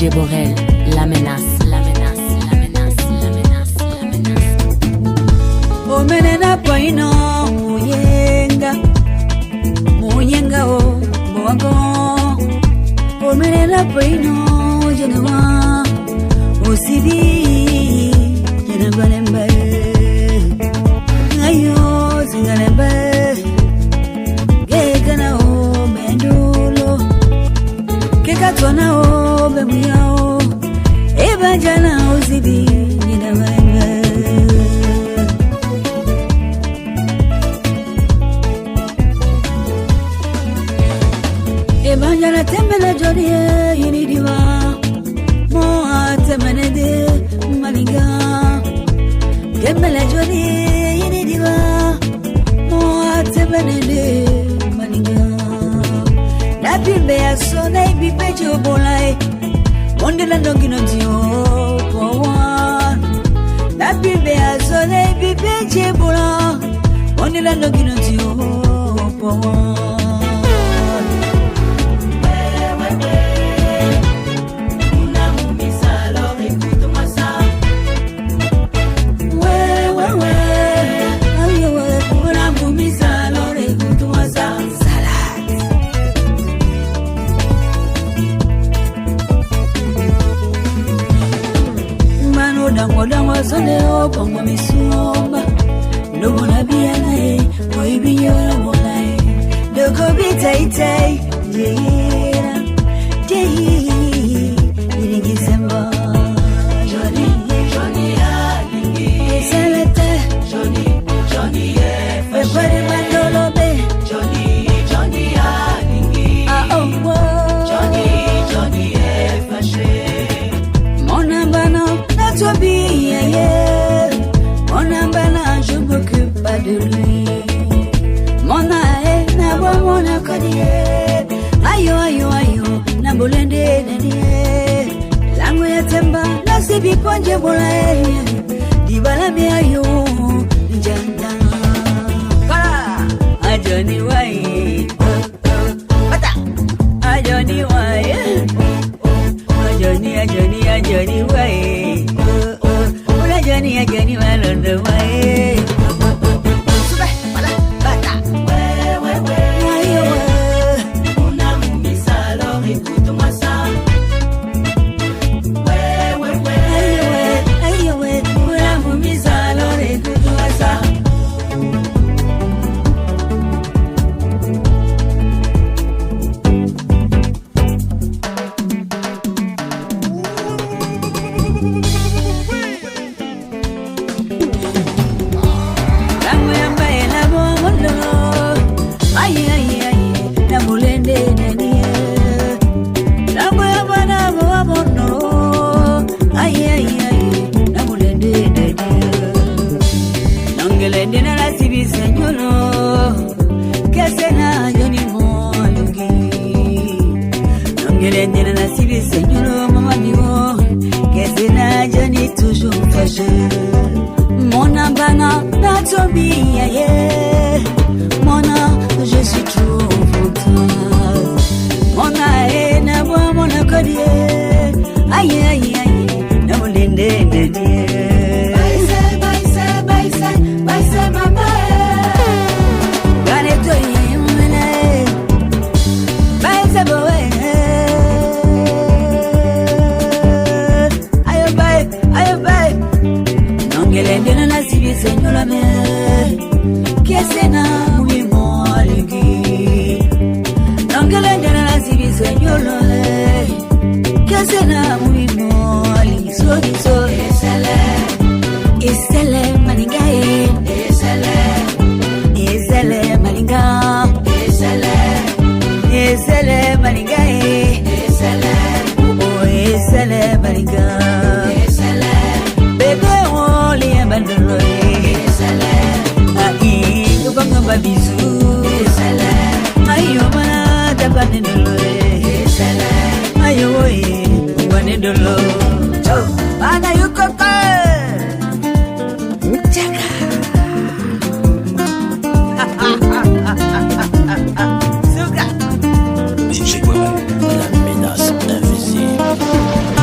DJ Borel, la menace, la menace, la menace, la menace, la menace. O menena poino muyenga o boago. O menena poino jenewa o sibi jenebalembe. Ayo zingalembe gegana o mendulo kekatona o bemuyao ebajana o sibi jenebalembe. Ebajana tembele jodie yinidiwa mo atemene de malinga tembele jodie yinidiwa mo atemene de malinga na bimbe aso na bibe jobolai onde la ndongino dio powa na bimbe aso na bibe jebola onde la ndongino dio powa. Sole o pongo mi sumba no bona biana e oi binyora bona e do go bi tai tai yeah ni gisemba Johnny Johnny ali selete Johnny e pare mandolo be Johnny ali Johnny e fashe mon ambano na to bi. Mon ambana, je m'occupe pas de lui. Mon ae, na bo mona kodie. Ayo, na bolende nene. Lango ya temba, na sibi ponje bolae. Dibala me ayo, njanda. Kala, ajoni wai. Bata, ajoni wai. Ajoni wai. Johnny, well on the way. Mon ambana, na tobi, yeah. Mona, je suis trop contente. Mona, na boa, mona, kodie. Aïe, na molende, nedie. Baise, mama. Gane to yimene. Baise, boe. Ayo, bye. Nongelende na sibi senyola me. Kesena mwi mwaligi. Nongelende na sibi senyola me. Kesena mwi mwaligi. So. Isele maningae. Isele maninga. Isele maningae. Oh, isele maninga. Bebe woli abandolo. Banga bisu ayo mana tabane dolo ayo wane dolo ana yuko ka chaka suga DJ Borel, la menace invisible.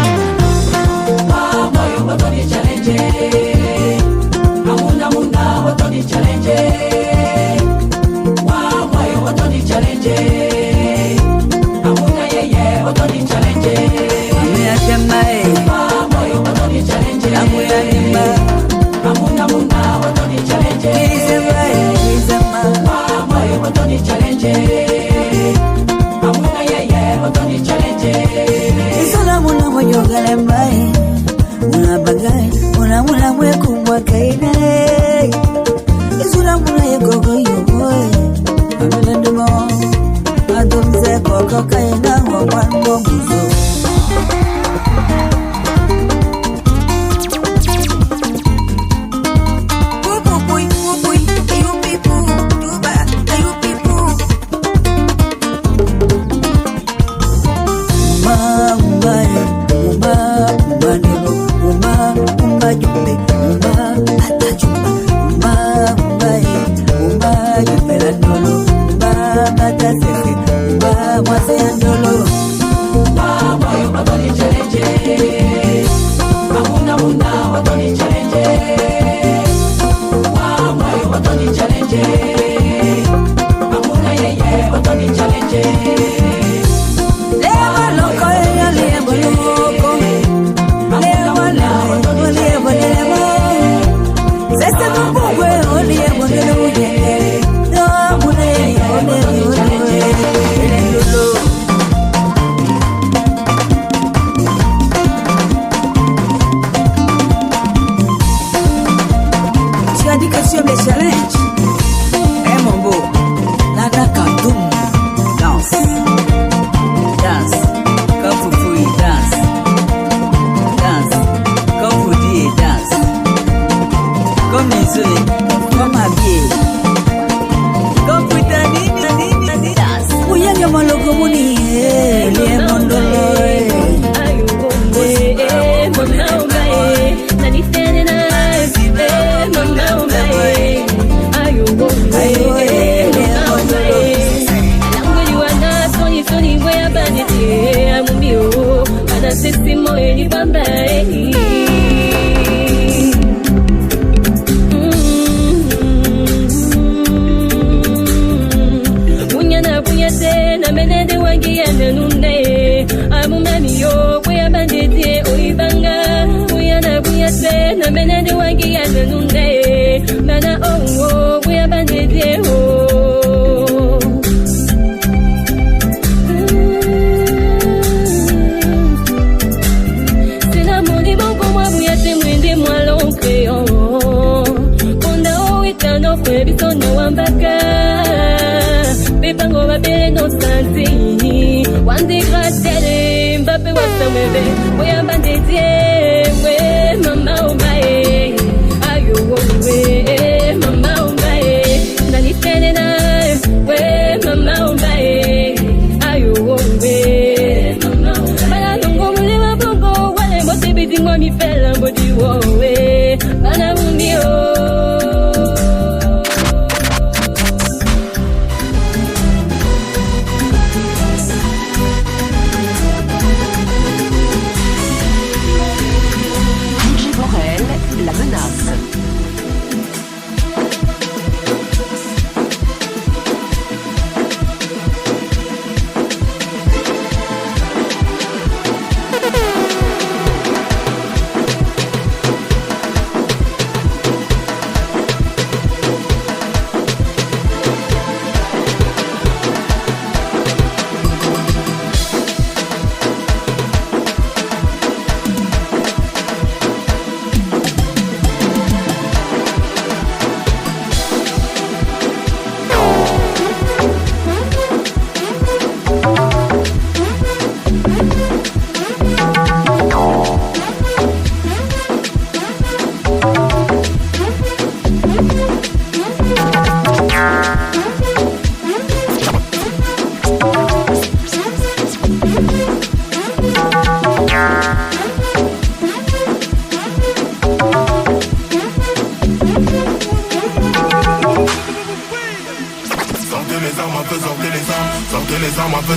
Isola muna mwenye mbae una bagay una muna mwe kumwa kaina Isola muna yegogo yoboy Amela ndimo Adumze koko kaina Wawando muzo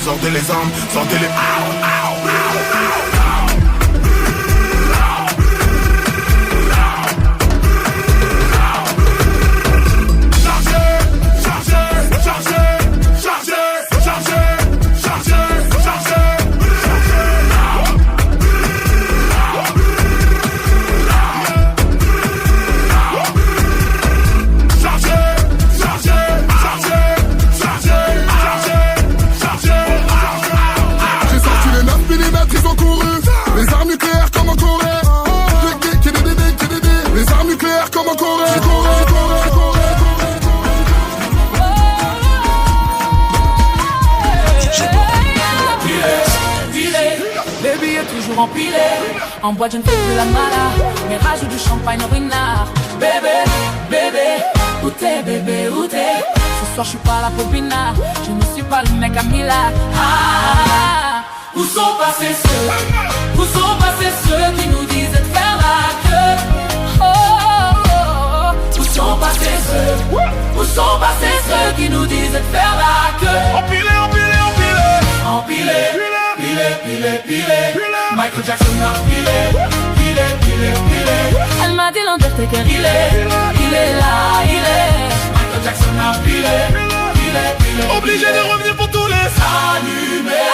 sortez les armes, sortez les... millimètres, ils ont couru. Les armes nucléaires comme en Corée. Les armes nucléaires comme en Corée. Les billets toujours empilés. En boîte je ne fais plus la mala, mais rajoute du champagne au ruinard. Bébé, bébé, où t'es bébé, où t'es? Ce soir je suis pas là pour binard, je ne suis pas le mec à Mila. Où sont passés ceux qui nous disaient de faire la queue? Où sont passés ceux qui nous disaient de faire la queue? Empilé. Michael Jackson a pilé. Elle m'a dit l'Undertaker, il est là. Michael Jackson a pilé. Obligé de revenir pour tous les allumés.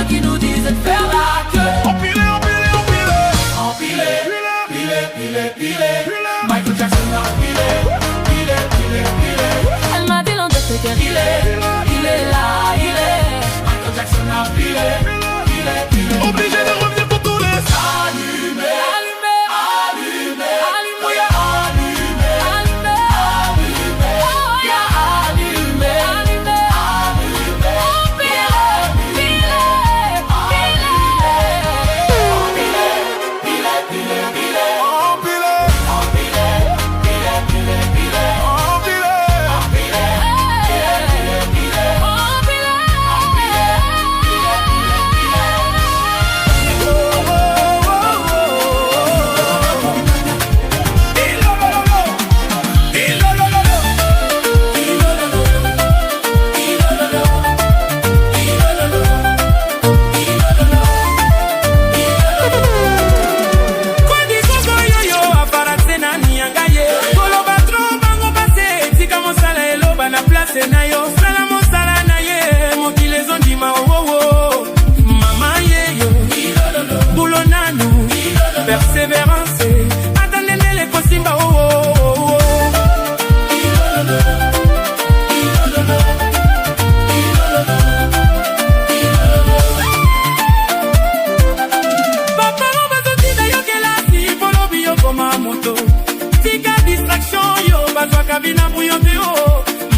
Qui nous disaient de faire la queue. Empilé. Michael Jackson a pilé. Elle m'a dit l'Undertaker, il est là. Michael Jackson a pilé. Obligé de revenir pour tous les allumés.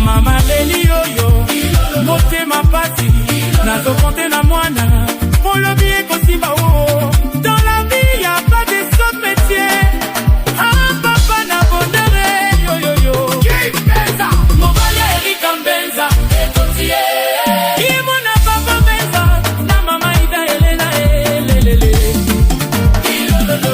Mama leli yoyo, mote mapati, nazo konte na mwana, mon lobby est kosimba oh. Dans la vie y'a pas de saut métier. Ah papa na bondere yo. Keep Benza, Mobalia Erika Benza, Etotie. Imona papa Benza, na mama Ida Elena elelele. Ilololo.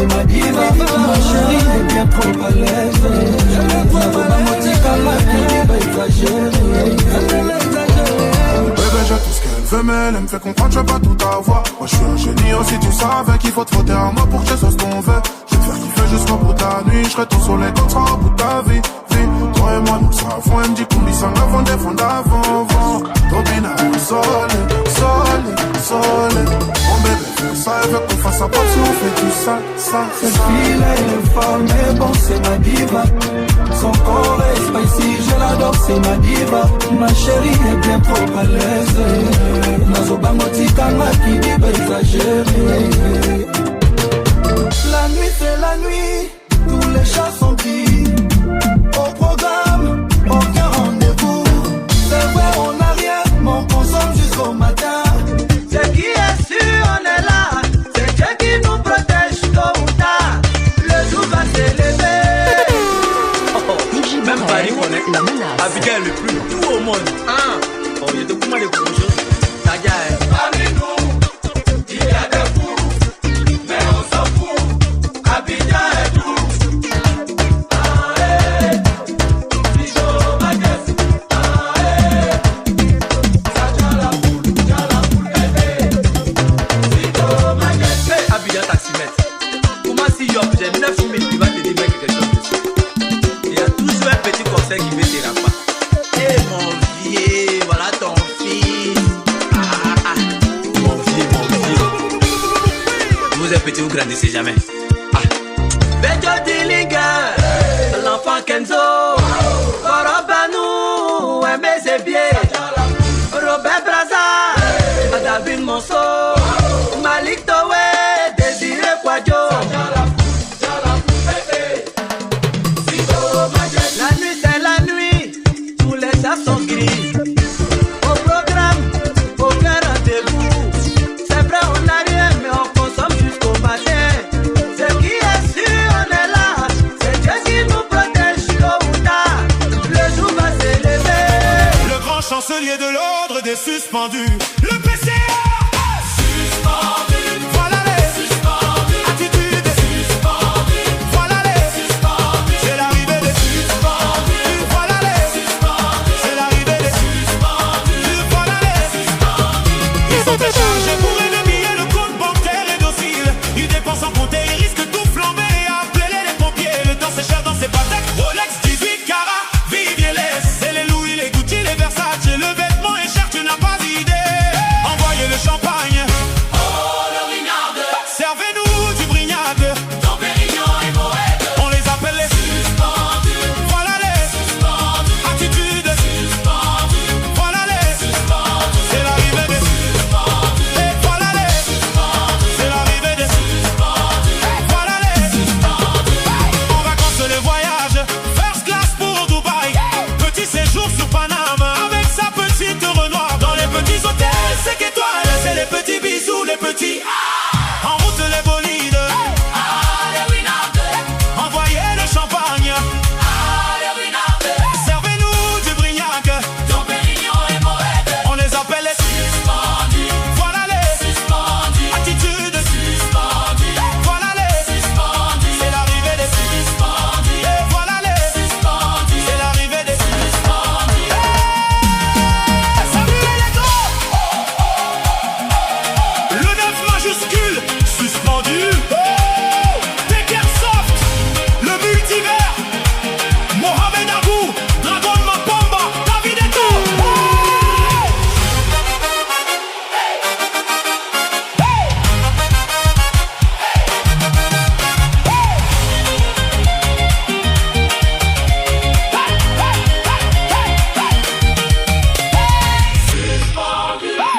c'est ma diva. Ma chérie est bien trop à l'aise. Ma motica, ma diva exagérée. Bébé, j'ai tout ce qu'elle veut, mais elle me fait comprendre que je vais pas tout avoir. Moi je suis un génie aussi, tu savais qu'il faut te frotter à moi pour que je sache ce qu'on veut. Je vais te faire kiffer jusqu'au bout de ta nuit. Je serai ton soleil quand tu seras au bout de ta vie. Toi et moi nous le savons. Elle me dit qu'on dit ça avant des fonds d'avant. Topinard, solide. Mon bébé fait ça, elle veut qu'on fasse ça, pas si on fait tout ça. Cette fille là elle est folle, mais bon c'est ma diva. Son corps est spicy, je l'adore, c'est ma diva. Ma chérie est bien trop à l'aise. Nazoba motika ma qui diva exagérée. La nuit c'est la nuit, tous les chats sont dits. Au programme, aucun rendez-vous. C'est vrai on n'a rien, mais on consomme jusqu'au matin. C'est qui est sûr on est là. C'est Dieu qui nous protège tôt ou tard. Le jour va s'élever. Même Paris connaît Abigail le plus doux au monde. Oh, il y a de comment les gros choses. Parmi nous, il y a des fous, mais on s'en fout. Abidjan est doux. J'ai 9 000 qui va te dire quelque chose dessus. Il y a toujours un petit conseil qui met tes rapports. Eh mon vieux, voilà ton fils. Mon vieux. Vous êtes petit, vous grandissez jamais. Bejo Dillinger, l'enfant Kenzo, Korobanou, Aimé Zébier, Robert Braza, David Monceau, Malik Towe, Désiré Kwadjo. La nuit c'est la nuit, tous les chats sont gris. Au programme, aucun rendez-vous. C'est vrai on n'a rien mais on consomme jusqu'au matin. C'est qui est sûr on est là. C'est Dieu qui nous protège tôt ou tard. Le jour va s'élever. Le grand chancelier de l'ordre des suspendus, le PCA. Suspendu. Voilà les suspendus. Attitude suspendue. Voilà les suspendus. C'est l'arrivée des suspendus. Voilà les suspendus. C'est l'arrivée des suspendus. Voilà les suspendus. Ils sont très chargés pour ennemis et le compte bancaire est docile. Ils dépensent en compter, ils risquent tout flamber et appeler les pompiers. Le temps c'est cher dans ces patates. Rolex 18 carats, Vivier c'est les Louis, les Gucci, les Versace. Le vêtement est cher, tu n'as pas idée. Envoyez le champagne. Oh le Rignard. Servez-nous du Brignac. Dom Pérignon et Moët. On les appelle les suspendus. Voilà les suspendus. Attitude suspendue. Voilà les suspendus. C'est l'arrivée des suspendus. Et voilà les suspendus. C'est l'arrivée des suspendus. Voilà les suspendus. En vacances le voyage, first class pour Dubaï. Petit séjour sur Paname avec sa petite Renoir. Dans les petits hôtels 5 étoiles, c'est les petits bisous, les petits. En route les bolides. Les Winards. Envoyez le champagne. Les Winards. Servez-nous du Brignac. Dom Pérignon et Moët. On les appelle les suspendus. Voilà les suspendus. Attitude suspendue. Voilà les suspendus. C'est l'arrivée des suspendus. Et voilà les suspendus. C'est l'arrivée des suspendus. Salut les gars. Le 9 majuscule suspendu. Tekersoft, le multivers. Mohamed Abou, Dragon Mapamba, David Eto.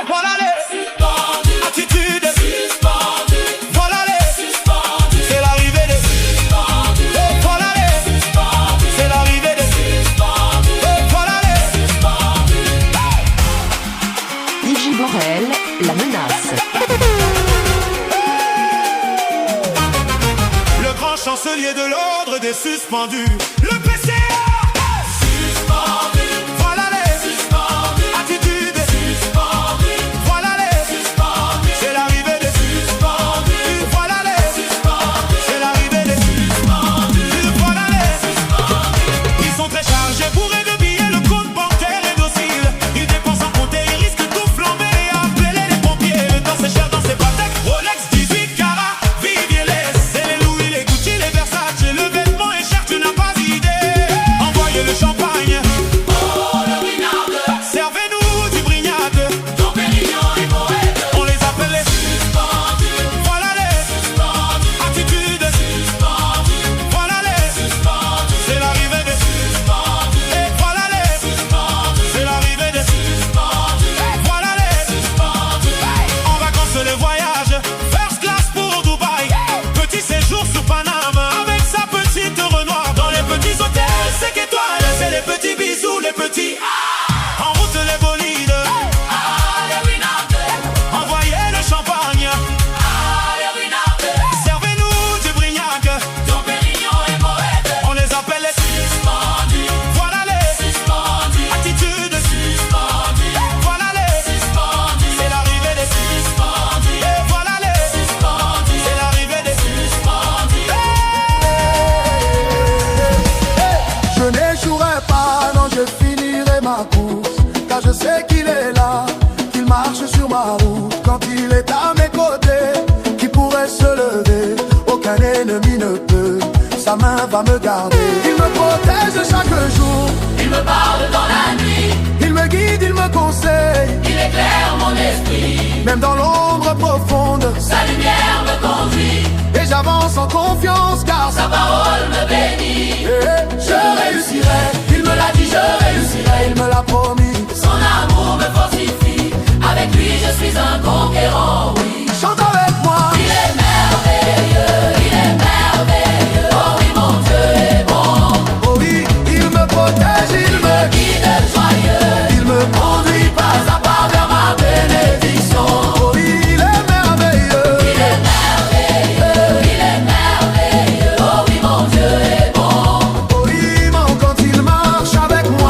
Voilà les suspendus. Attitude suspendue. Voilà les suspendus. C'est l'arrivée des suspendus. Voilà les suspendus. C'est l'arrivée des suspendus. Voilà les suspendus. DJ Borel, la menace. Le grand chancelier de l'ordre des suspendus, le PCA. Suspendu. Voilà les suspendus. Attitude suspendue. Voilà les suspendus. C'est l'arrivée des suspendus. Voilà les suspendus. C'est ma course, car je sais qu'il est là, qu'il marche sur ma route. Quand il est à mes côtés, qui pourrait se lever, aucun ennemi ne peut, sa main va me garder. Il me protège chaque jour, il me parle dans la nuit, il me guide, il me conseille, il éclaire mon esprit, même dans l'ombre profonde, sa lumière me conduit, et j'avance en confiance car sa parole me bénit. Je réussirai, il me l'a dit, je réussirai, il me l'a promis. Son amour me fortifie, avec lui je suis un conquérant, oui. Chante avec moi. Il est merveilleux, il est merveilleux, oh oui mon Dieu est bon. Oh oui, il me protège, il me guide joyeux, il me conduit pas à pas vers ma bénédiction. Oh oui, il est merveilleux, il est merveilleux, il est merveilleux, oh oui mon Dieu est bon. Oh oui, quand il marche avec moi.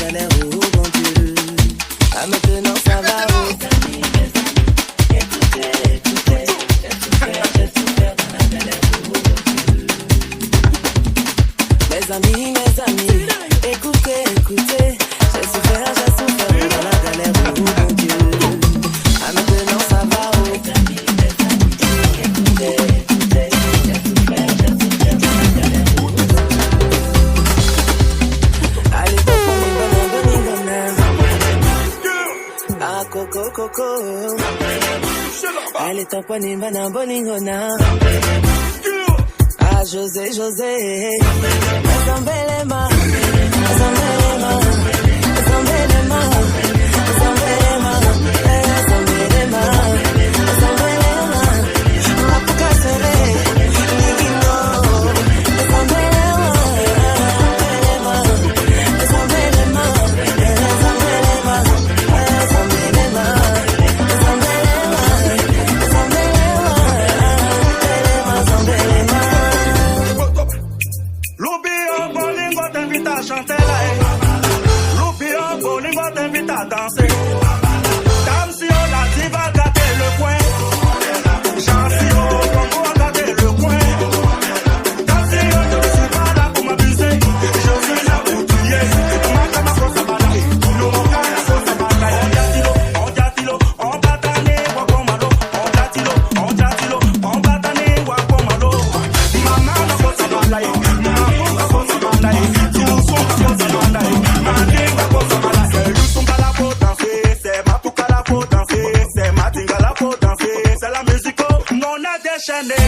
galère, oh bon Dieu. Ah maintenant ça va, oh. Écoutez, écoutez, j'ai souffert dans la galère, oh bon Dieu. Mes amis, écoutez, écoutez, j'ai souffert dans la galère, oh bon Dieu. Ah maintenant ça va, oh. Écoutez, écoutez, j'ai souffert dans la galère, oh bon Dieu. Allez, ah coco coco, allez tamponi bana bolingona. Ah José José, Zambelema, Zambelema, Zambelema, Zambelema, Zambelema, Zambelema, Mapuka sere, Ligino, Zambelema, Zambelema, Zambelema, Zambelema, chanter là, Loupio, Bolingo t'invite à danser. Dame si on a dit va gâter le coin. Jean si on va gâter le coin. Dame si on ne suis pas là pour m'abuser. Je suis là pour tuer. Ma cama faut se balayer. Nous mon cas faut se balayer. On jatilo, on batane, wakomalo. On jatilo, on batane, wakomalo. Maman faut se balayer. Maman faut se balayer. C'est la musique, on a déchaîné.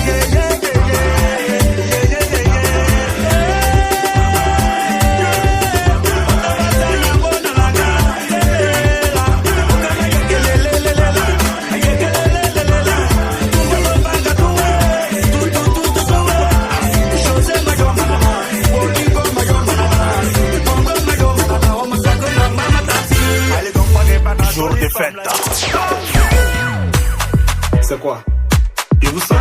Jour de fête. C'est quoi? Et vous savez?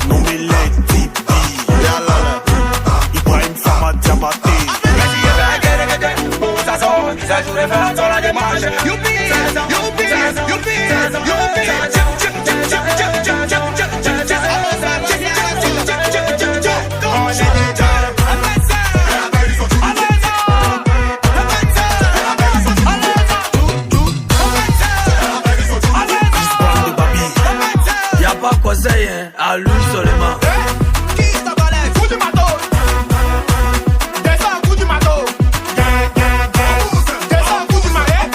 Non mais les pipi, Ibrahim Sama Diabaté. Ça joue de fête sur la démarche. Youpi, youpi, youpi, youpi. À lui seulement. Qui t'a balai? Coup du matos. Descends, coup du matos. Descends, coup du matos.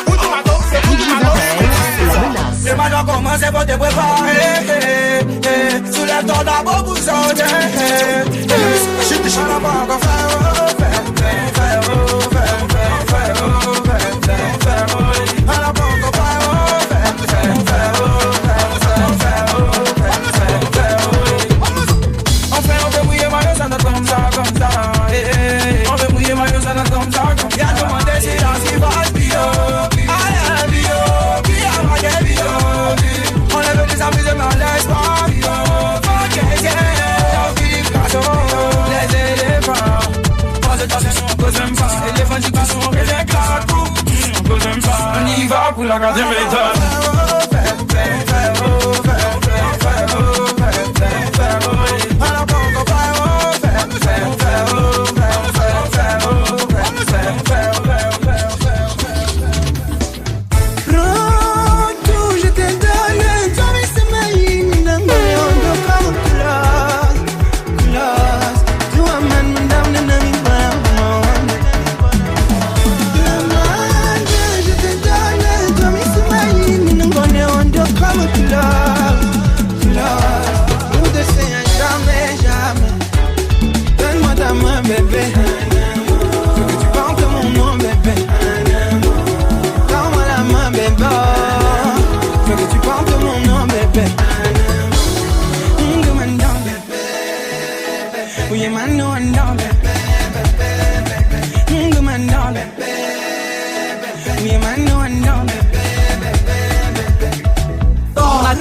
Coup du matos, c'est coup du matos. C'est maintenant commencé pour te préparer. Soulève-toi d'abord pour sauter. Je te chante pas encore faire. On y va pour la garder méthode.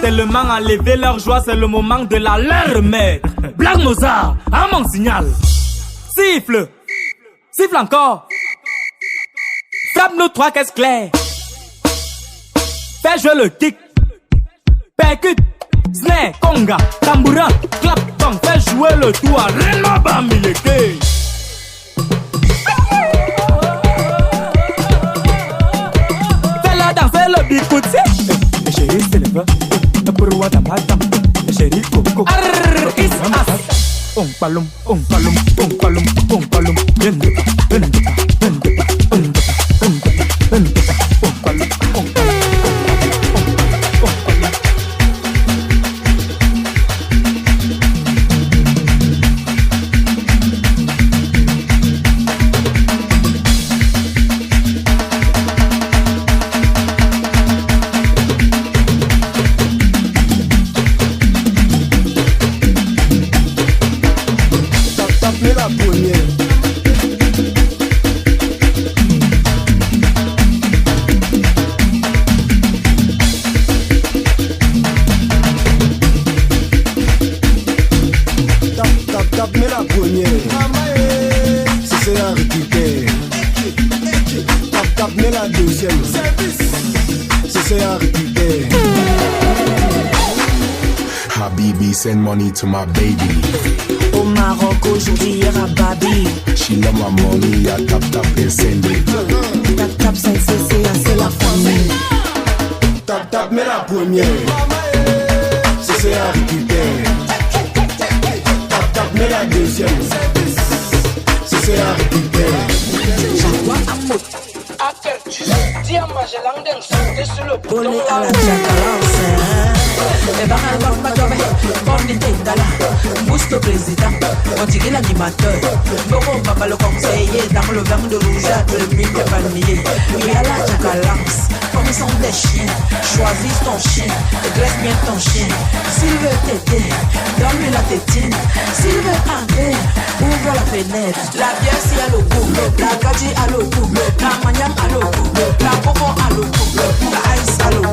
tellement enlevé leur joie, c'est le moment de la leur mère. Black Mozart, à mon signal. Siffle, siffle encore. Frappe-nous 3 caisses claires. Fais jouer le kick. Percute, snare, conga, tambourin, clap, bang. Fais jouer le tout à Renma Bamileke. Fais-la danser le bikouti. Chérie, c'est le vin. Pour Wadamatam. Chérie, coco. Arrrr, is as. On palum, on palum, on palum, on palum. Vendeta, vendeta, vendeta, vendeta, vendeta, vendeta. On palum, on palum. Habibi, send money to my baby. Au Maroc aujourd'hui à Babi. She love my money, I tap tap and send it. Tap tap c'est la famille. Tap tap mais la première. C'est à récupérer. Tap tap mais la deuxième. C'est à récupérer. Bolé à la Jacarance. Et Baral Bamba, comme les Tendala, Bouste au président, on dirait l'animateur. Bobo Papa le conseiller, dans le verre de rougeâtre, le but de panier. Il y a la Jacarance, comme ils sont des chiens. Choisis ton chien, et dresse bien ton chien. S'il veut t'aider, donne-lui la tétine. S'il veut entrer, ouvre la fenêtre. La bière si à l'eau, la gadji à l'eau, la maniam à l'eau, la popo à l'eau, la ice à l'eau,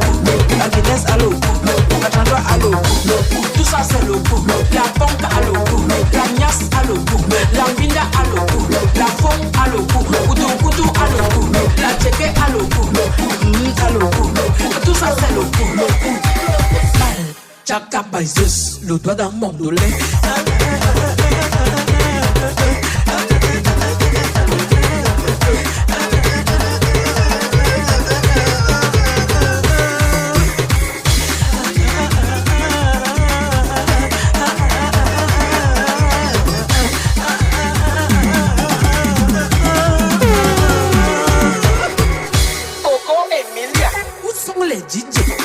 la Guinness à l'eau, la chandra à l'eau, tout ça c'est l'eau, la ponque à l'eau, la niasse à l'eau, la pinda à l'eau, la fond à l'eau, kutu à l'eau, la tcheke à l'eau, à l'eau, tout ça c'est l'eau. Chaka Paisus, le doigt d'un mandolé.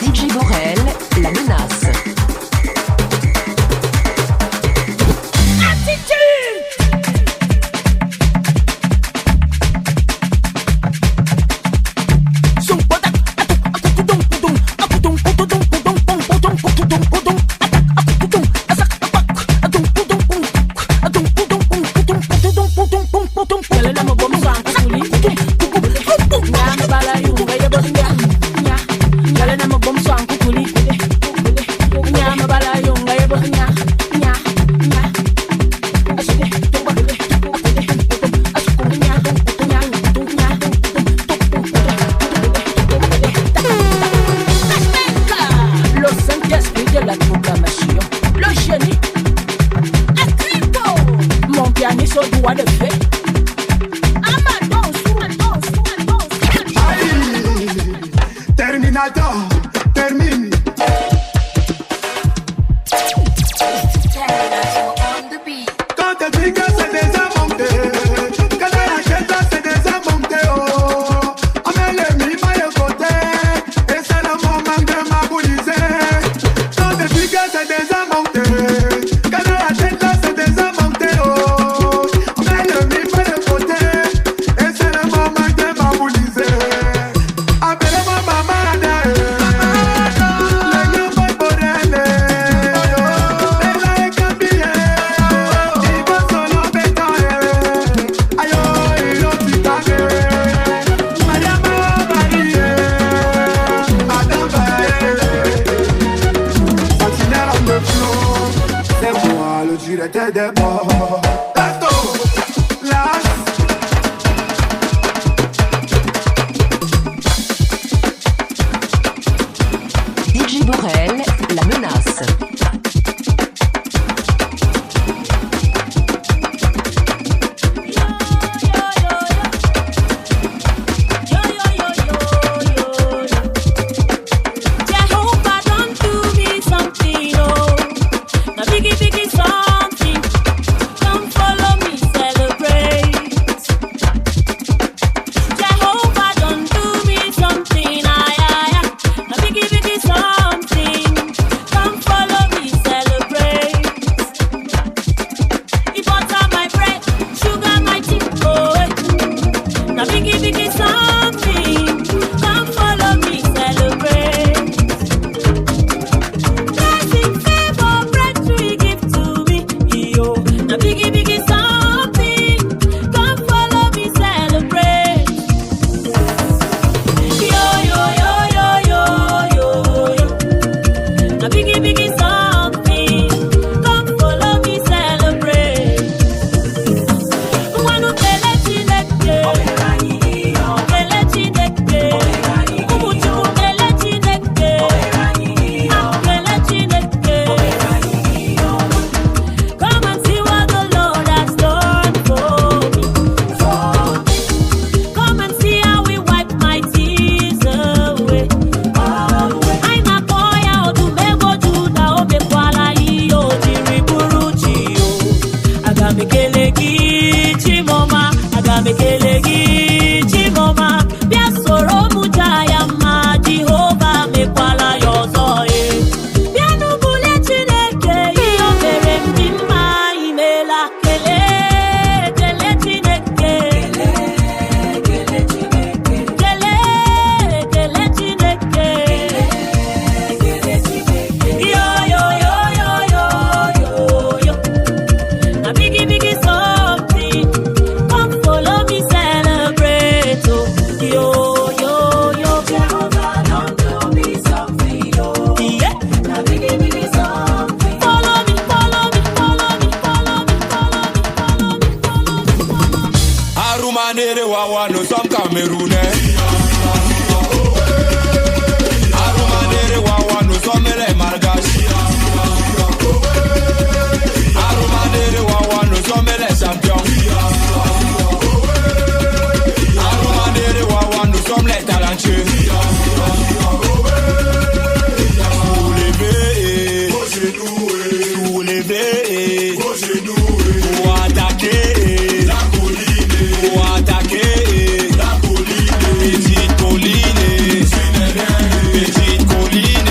DJ Borel, la menace. Terminator, termine. Quand elle dit que c'est déjà monté, quand elle achète c'est déjà monté, oh. On met le mi-maille de côté, et c'est le moment de m'aboliser. Quand elle dit que c'est déjà monté, quand elle achète c'est déjà monté, oh. On met le mi-maille de côté, et c'est le moment de m'aboliser. Appelez-moi maman. Solo DJ Borel, la menace. Arumanere wawa, nous sommes Camerounais. Arumanere wawa, nous sommes les Malgaches. Arumanere wawa, nous sommes les champions. Arumanere wawa, nous sommes les talentueux. Soulevez, pour attaquer. Petite colline,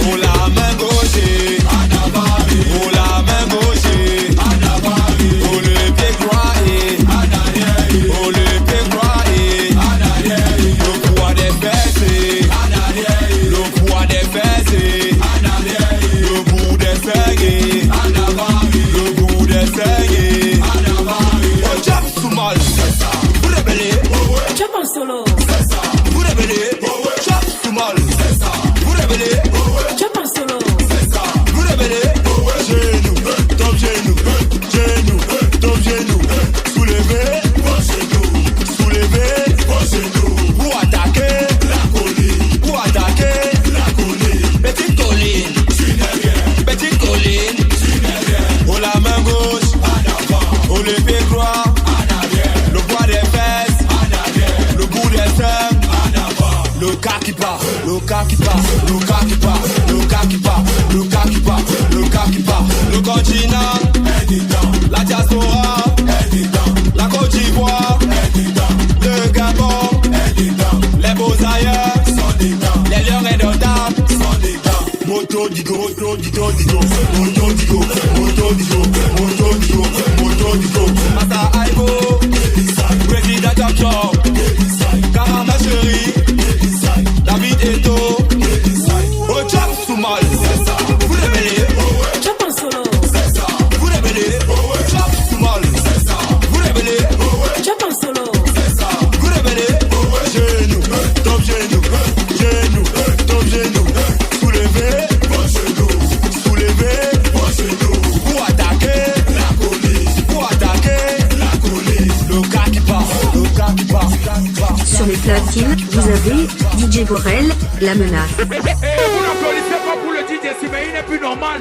pour la main gauche, pour la main gauche, pour le pied croisé, pour le pied croisé, le poids des fesses, le poids des fesses, le bout des feuilles, le bout des feuilles, on jump sous mal. Chop en solo. Vous révélez, chop tout mal. Vous révélez, Chop en solo. vous révélez, genou, top genou, genou, top genou. Soulevez, soulevez, pour attaquer la colline, pour attaquer la colline. Petite colline, petite colline. Oh la main gauche, oh le pied droit, le poids des fesses. Le bout des seins, le cas qui part, le cas qui part, le cas qui part, le cas qui part, le cas qui part, le cas qui part. Le continent, la diaspora, la Côte d'Ivoire, le Gabon, les beaux ailleurs, les lions indomptables. Moto digo, moto digo, digo, moto digo, moto digo, moto digo, moto digo. Mata Aibo, président Top Job. Caramba chérie, David Eto, oh chop sous mal. Vous révélez, Chop en solo. vous DJ Borel, la menace. Vous n'applaudissez pas pour le DJ, mais il n'est plus normal.